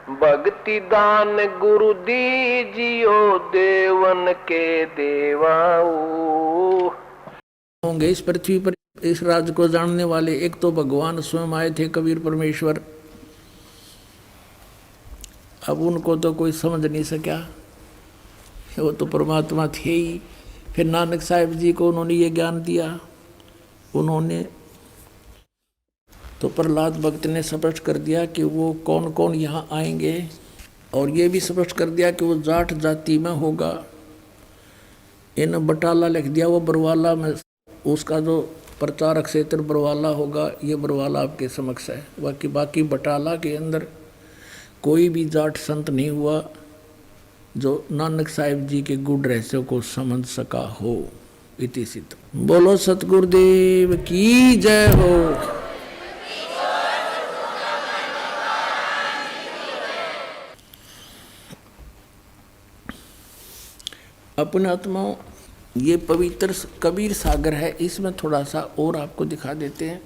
भक्ति दान गुरु दीजियो देवन के देवाओ। होंगे इस पृथ्वी पर इस राज को जानने वाले एक तो भगवान स्वयं आए थे, कबीर परमेश्वर। अब उनको तो कोई समझ नहीं सका, वो तो परमात्मा थे ही। फिर नानक साहिब जी को उन्होंने ये ज्ञान दिया। उन्होंने तो प्रहलाद भक्त ने स्पष्ट कर दिया कि वो कौन कौन यहाँ आएंगे, और ये भी स्पष्ट कर दिया कि वो जाट जाति में होगा। इन बटाला लिख दिया, वो बरवाला में उसका जो प्रचारक क्षेत्र बरवाला होगा, ये बरवाला आपके समक्ष है। बाकी बटाला के अंदर कोई भी जाट संत नहीं हुआ जो नानक साहिब जी के गुण रहस्यों को समझ सका हो। इति सिद्ध। बोलो सतगुरुदेव की जय हो। अपने आत्माओं, ये पवित्र कबीर सागर है, इसमें थोड़ा सा और आपको दिखा देते हैं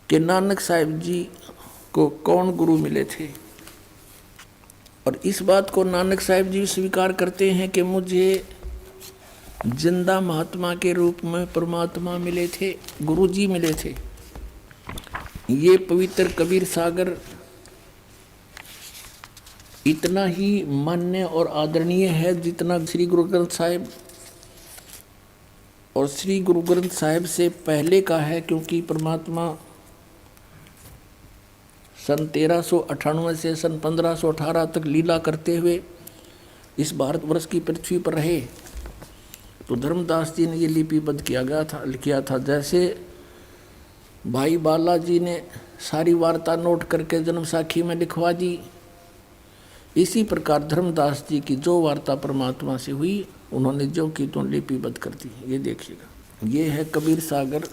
कि नानक साहिब जी को कौन गुरु मिले थे। और इस बात को नानक साहिब जी स्वीकार करते हैं कि मुझे जिंदा महात्मा के रूप में परमात्मा मिले थे, गुरु जी मिले थे। ये पवित्र कबीर सागर इतना ही मान्य और आदरणीय है जितना श्री गुरु ग्रंथ साहिब और श्री गुरु ग्रंथ साहिब से पहले का है, क्योंकि परमात्मा सन 1398 से सन 1518 तक लीला करते हुए इस भारतवर्ष की पृथ्वी पर रहे। तो धर्मदास जी ने ये लिपिबद्ध किया था। जैसे भाई बालाजी ने सारी वार्ता नोट करके जन्म साखी में लिखवा दी, इसी प्रकार धर्मदास जी की जो वार्ता परमात्मा से हुई उन्होंने जो की तो लिपिबद्ध कर दी। ये देखिएगा, ये है कबीर सागर,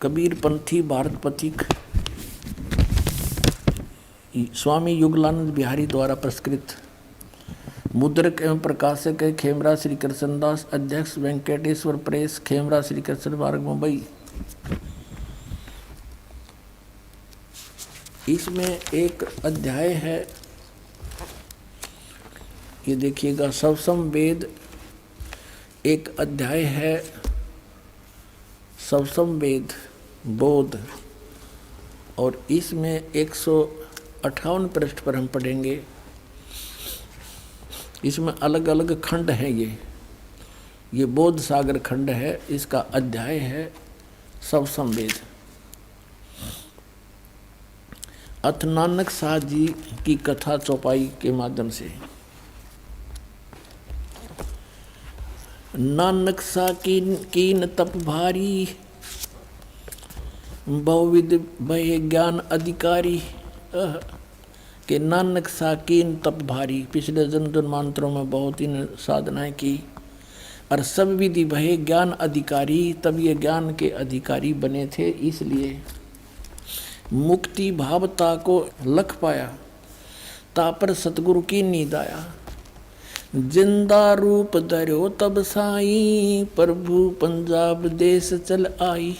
कबीर पंथी भारत पथिक, स्वामी युगलानंद बिहारी द्वारा पुरस्कृत। मुद्रक एवं प्रकाशक है खेमरा श्री कृष्णदास, अध्यक्ष वेंकटेश्वर प्रेस, खेमरा श्री कृष्ण मार्ग, मुंबई। इसमें एक अध्याय है, ये देखिएगा, सवसम वेद एक अध्याय है, सवसम वेद बोध, और इसमें 158 पृष्ठ पर हम पढ़ेंगे। इसमें अलग अलग खंड हैं। ये बोध सागर खंड है, इसका अध्याय है सवसम वेद। अथ नानक साह जी की कथा चौपाई के माध्यम से। नानक सा कीन तप भारी, बहुविध भय ज्ञान अधिकारी। के नानक सा कीन तप भारी, पिछले जन्मांतरों में बहुत ही साधनाएं की और सब विधि भय ज्ञान अधिकारी, तब ये ज्ञान के अधिकारी बने थे। इसलिए मुक्ति भावता को लख पाया, तापर सतगुरु की नींद आया। जिंदा रूप धर्यो तब साई, प्रभु पंजाब देश चल आई।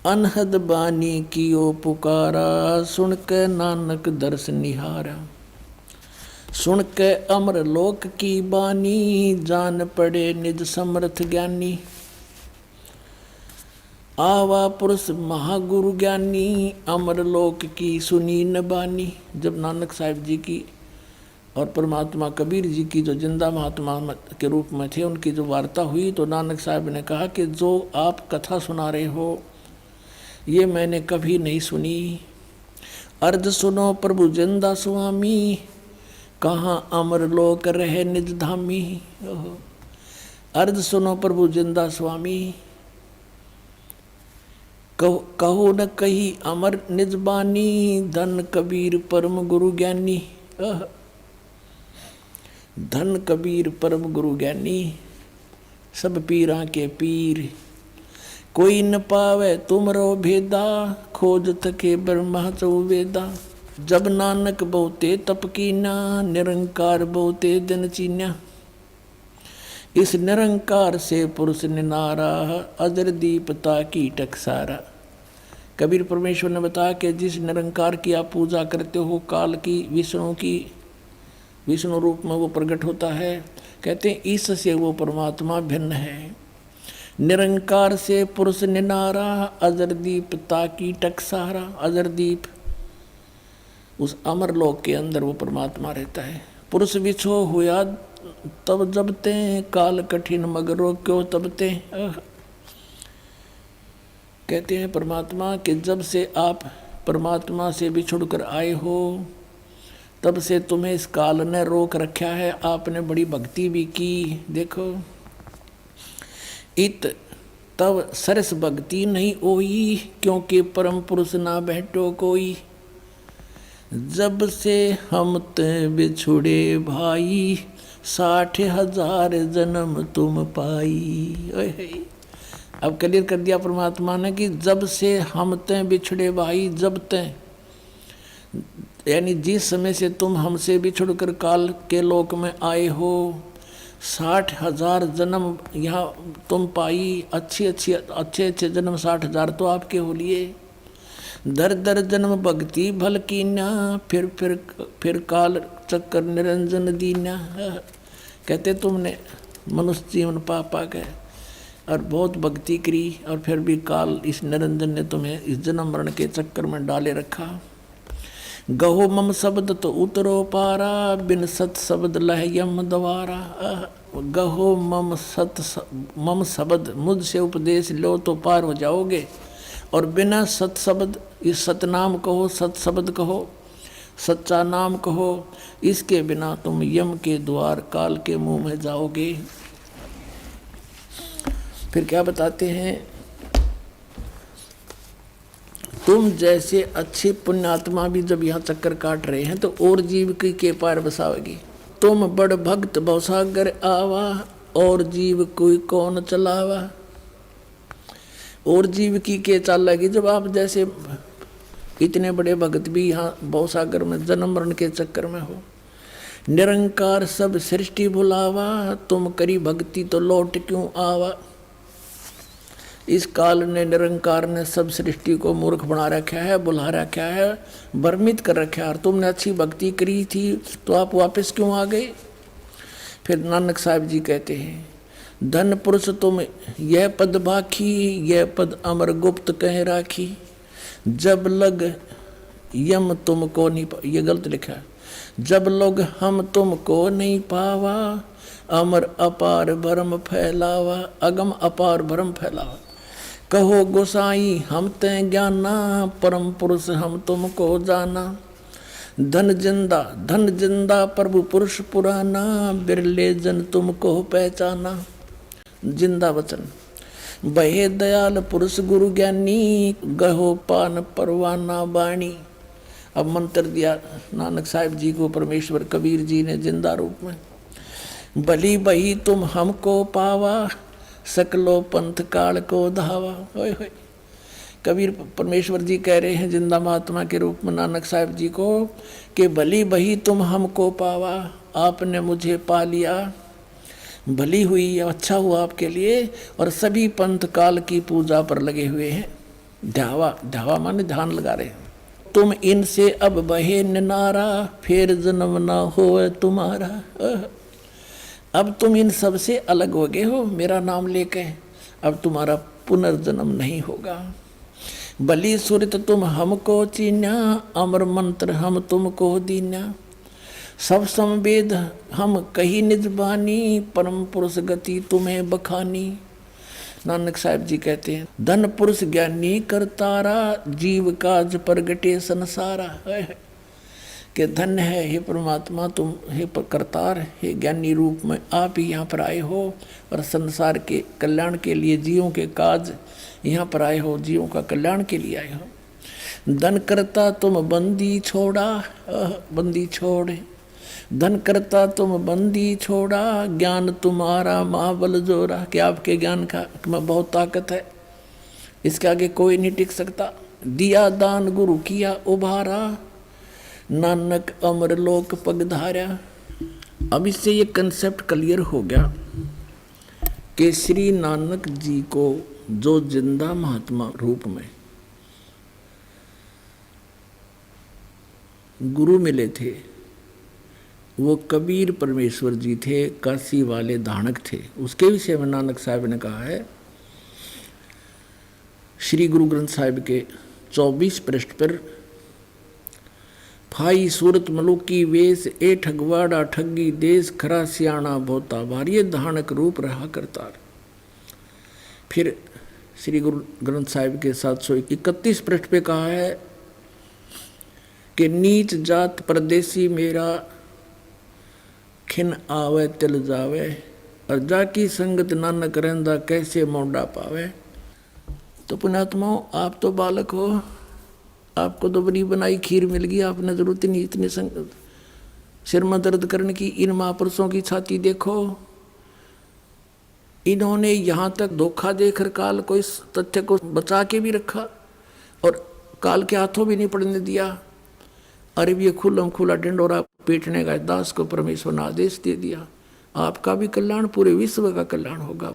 अनहद बानी कियो पुकारा, सुन के नानक दर्श निहारा। सुन के अमर लोक की बानी, जान पड़े निज समर्थ ज्ञानी। आवा पुरुष महागुरु ज्ञानी, अमर लोक की सुनी न बानी। जब नानक साहिब जी की और परमात्मा कबीर जी की जो जिंदा महात्मा के रूप में थे, उनकी जो वार्ता हुई, तो नानक साहिब ने कहा कि जो आप कथा सुना रहे हो ये मैंने कभी नहीं सुनी। अर्ज सुनो प्रभु जिंदा स्वामी, कहाँ अमर लोक रहे निज धामी। अर्ज सुनो प्रभु जिंदा स्वामी, कहो न कही अमर निज बानी। धन कबीर परम गुरु ज्ञानी, धन कबीर परम गुरु ज्ञानी। सब पीरा के पीर, कोई न पावे तुमरो भेदा। खोज थके ब्रह्मा चौवेदा। जब नानक बहुते तप कीना, निरंकार बहुते दिन चीन्या। इस निरंकार से पुरुष निनारा, अजर दीपता की टकसारा। कबीर परमेश्वर ने बताया कि जिस निरंकार की आप पूजा करते हो, काल की, विष्णु रूप में वो प्रकट होता है। कहते हैं इससे वो परमात्मा भिन्न है। निरंकार से पुरुष निनारा, अजर दीपता की टकसारा। अजर दीप, उस अमर लोक के अंदर वो परमात्मा रहता है। पुरुष विछो हुआ तब जबते, काल कठिन मगरो क्यों तबते। कहते हैं परमात्मा कि जब से आप परमात्मा से बिछुड़ कर आए हो, तब से तुम्हें इस काल ने रोक रखा है। आपने बड़ी भक्ति भी की। देखो, इत तब सरस भक्ति नहीं होई, क्योंकि परम पुरुष ना बैठो कोई। जब से हम ते बिछुड़े भाई, 60,000 जन्म तुम पाई। अब क्लियर कर दिया परमात्मा ने कि जब से हम ते बिछड़े भाई, जब ते यानी जिस समय से तुम हमसे बिछुड़कर काल के लोक में आए हो, 60,000 जन्म यहाँ तुम पाई। अच्छे जन्म 60,000 तो आपके हो लिए। दर दर जन्म भक्ति भल कीन्या, फिर काल चक्कर निरंजन दीन्या। कहते तुमने मनुष्य जीवन पा गए और बहुत भक्ति करी, और फिर भी काल इस निरंजन ने तुम्हें इस जन्म मरण के चक्कर में डाले रखा। गहो मम शब्द तो उतरो पारा, बिन सत शब्द लह यम द्वारा। गहो मम शब्द, मुझसे उपदेश लो तो पार हो जाओगे। और बिना सत शब्द, इस सतनाम कहो, सत शब्द कहो, सच्चा नाम कहो, इसके बिना तुम यम के द्वार काल के मुंह में जाओगे। फिर क्या बताते हैं, तुम जैसे अच्छे पुण्यात्मा भी जब यहाँ चक्कर काट रहे हैं, तो और जीव की के पार बसाओगी। तुम बड़ भक्त भवसागर आवा, और जीव कोई कौन चलावा। और जीव की के चालेगी जब आप जैसे इतने बड़े भक्त भी यहाँ भवसागर में जन्म मरण के चक्कर में हो। निरंकार सब सृष्टि भुलावा, तुम करी भक्ति तो लौट क्यों आवा। इस काल ने, निरंकार ने सब सृष्टि को मूर्ख बना रखा है, बुला रखा है, भ्रमित कर रखा है। और तुमने अच्छी भक्ति करी थी तो आप वापस क्यों आ गए। फिर नानक साहब जी कहते हैं, धन पुरुष तुम यह पद बाखी, यह पद अमर गुप्त कह राखी। जब लग यम तुमको नहीं, ये गलत लिखा है, जब लोग हम तुमको नहीं पावा, अमर अपार भरम फैलावा। अगम अपार भरम फैलावा। कहो गोसाई हम ते ज्ञाना, परम पुरुष हम तुमको जाना। धन जिंदा प्रभु पुरुष पुराना, बिरले जन तुमको पहचाना। जिंदा वचन, बहे दयाल पुरुष गुरु ज्ञानी, गहो पान परवाना बाणी। अब मंत्र दिया नानक साहिब जी को परमेश्वर कबीर जी ने जिंदा रूप में। भली बही तुम हमको पावा, सकलो पंथ काल को धावा। होय कबीर परमेश्वर जी कह रहे हैं जिंदा महात्मा के रूप में नानक साहिब जी को कि भली बही तुम हमको पावा, आपने मुझे पा लिया, भली हुई, अच्छा हुआ आपके लिए। और सभी पंथ काल की पूजा पर लगे हुए हैं। ध्यावा माने ध्यान लगा रहे हैं। तुम इनसे अब बहे निनारा, फिर जन्म ना हो तुम्हारा। अब तुम इन सब से अलग हो गए हो मेरा नाम लेके, अब तुम्हारा पुनर्जन्म नहीं होगा। बलि सुरत तुम हमको चीन्या, अमर मंत्र हम तुमको दीन्या। सब संवेद हम कही निज बानी, परम पुरुष गति तुम्हें बखानी। नानक साहब जी कहते हैं, धन पुरुष ज्ञानी करतारा, जीव काज प्रगटे संसारा। कि धन्य है हे परमात्मा, तुम हे करतार, हे ज्ञानी रूप में आप ही यहाँ पर आए हो और संसार के कल्याण के लिए, जीवों के काज यहाँ पर आए हो, जीवों का कल्याण के लिए आए हो। धन करता तुम बंदी छोड़ा, बंदी छोड़े, धन करता तुम बंदी छोड़ा, ज्ञान तुम्हारा महाबल जोरा। कि आपके ज्ञान का में बहुत ताकत है, इसके आगे कोई नहीं टिक सकता। दिया दान गुरु किया उभारा, नानक अमर लोक पगधारा। अब इससे ये कंसेप्ट क्लियर हो गया कि श्री नानक जी को जो जिंदा महात्मा रूप में गुरु मिले थे, वो कबीर परमेश्वर जी थे, काशी वाले धानक थे। उसके विषय में नानक साहब ने कहा है श्री गुरु ग्रंथ साहिब के 24 पृष्ठ पर, फाई सूरत मलुकी वेश ए ठगवाड़ा ठगी देश खरा सियाणा भोता भारी धानक रूप रहा करतार। फिर श्री गुरु ग्रंथ साहिब के 731 पृष्ठ पे कहा है कि नीच जात परदेसी मेरा खिन आवे तिल जावे और जाकी संगत नानक रहंदा कैसे मोंडा पावे। तो पुण्यात्माओं, आप तो बालक हो, आपको तो बनी बनाई खीर मिल गई, आपने जरूरत नहीं इतने सिर में दर्द करने की। इन महापुरुषों की छाती देखो, इन्होंने यहाँ तक धोखा देकर काल को इस तथ्य को बचा के भी रखा और काल के हाथों भी नहीं पड़ने दिया। अरे ये खुल्लम खुला डंडोरा पीटने का दास को परमेश्वर ने आदेश दे दिया। आपका भी कल्याण, पूरे विश्व का कल्याण होगा।